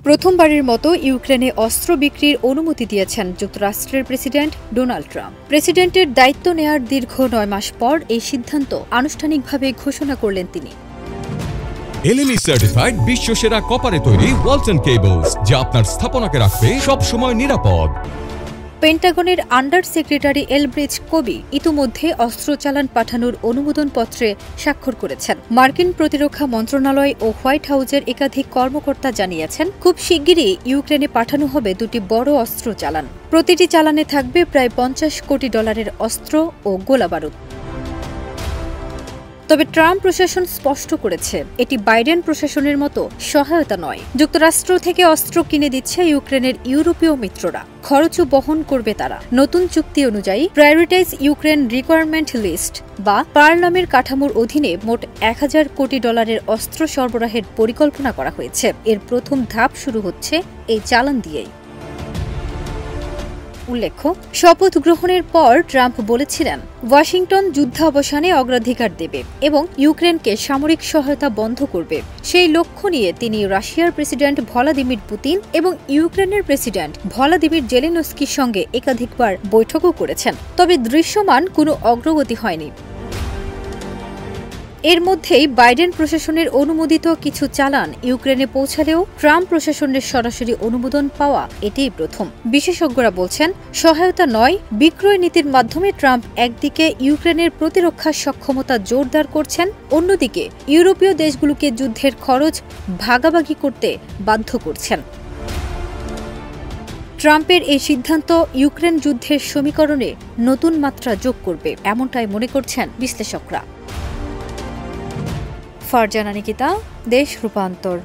প্রথমবারের মতো ইউক্রেনে অস্ত্র বিক্রির অনুমতি দিয়েছেন যুক্তরাষ্ট্রের প্রেসিডেন্ট ডোনাল্ড ট্রাম্প। প্রেসিডেন্টের দায়িত্ব নেয়ার দীর্ঘ ৯ মাস পর এই সিদ্ধান্ত আনুষ্ঠানিকভাবে ঘোষণা করলেন তিনি। এলএমই সার্টিফাইড বিশ্বসেরা কপারে তৈরি ওয়ালটন কেবলস, যা আপনার স্থাপনাকে রাখবে সবসময় নিরাপদ। পেন্টাগনের আন্ডার সেক্রেটারি এলব্রিজ কোবি ইতিমধ্যে অস্ত্র চালান পাঠানোর অনুমোদনপত্রে স্বাক্ষর করেছেন। মার্কিন প্রতিরক্ষা মন্ত্রণালয় ও হোয়াইট হাউসের একাধিক কর্মকর্তা জানিয়েছেন, খুব শিগগিরই ইউক্রেনে পাঠানো হবে দুটি বড় অস্ত্র চালান। প্রতিটি চালানে থাকবে প্রায় $50 কোটি অস্ত্র ও গোলাবারুদ। তবে ট্রাম্প প্রশাসন স্পষ্ট করেছে, এটি বাইডেন প্রশাসনের মতো সহায়তা নয়। যুক্তরাষ্ট্র থেকে অস্ত্র কিনে দিচ্ছে ইউক্রেনের ইউরোপীয় মিত্ররা, খরচও বহন করবে তারা। নতুন চুক্তি অনুযায়ী প্রায়োরিটাইজ ইউক্রেন রিকোয়ারমেন্ট লিস্ট বা পার্লামের কাঠামোর অধীনে মোট $1000 কোটি অস্ত্র সরবরাহের পরিকল্পনা করা হয়েছে। এর প্রথম ধাপ শুরু হচ্ছে এই চালান দিয়েই। উল্লেখ্য, শপথ গ্রহণের পর ট্রাম্প বলেছিলেন, ওয়াশিংটন যুদ্ধাবসানে অগ্রাধিকার দেবে এবং ইউক্রেনকে সামরিক সহায়তা বন্ধ করবে। সেই লক্ষ্য নিয়ে তিনি রাশিয়ার প্রেসিডেন্ট ভলাদিমির পুতিন এবং ইউক্রেনের প্রেসিডেন্ট ভলাদিমির জেলেনস্কির সঙ্গে একাধিকবার বৈঠকও করেছেন। তবে দৃশ্যমান কোনো অগ্রগতি হয়নি। এর মধ্যেই বাইডেন প্রশাসনের অনুমোদিত কিছু চালান ইউক্রেনে পৌঁছালেও ট্রাম্প প্রশাসনের সরাসরি অনুমোদন পাওয়া এটাই প্রথম। বিশেষজ্ঞরা বলছেন, সহায়তা নয়, বিক্রয় নীতির মাধ্যমে ট্রাম্প একদিকে ইউক্রেনের প্রতিরক্ষা সক্ষমতা জোরদার করছেন, অন্যদিকে ইউরোপীয় দেশগুলোকে যুদ্ধের খরচ ভাগাভাগি করতে বাধ্য করছেন। ট্রাম্পের এই সিদ্ধান্ত ইউক্রেন যুদ্ধের সমীকরণে নতুন মাত্রা যোগ করবে, এমনটাই মনে করছেন বিশ্লেষকরা। ফারজানা নিকিতা, দেশ রূপান্তর।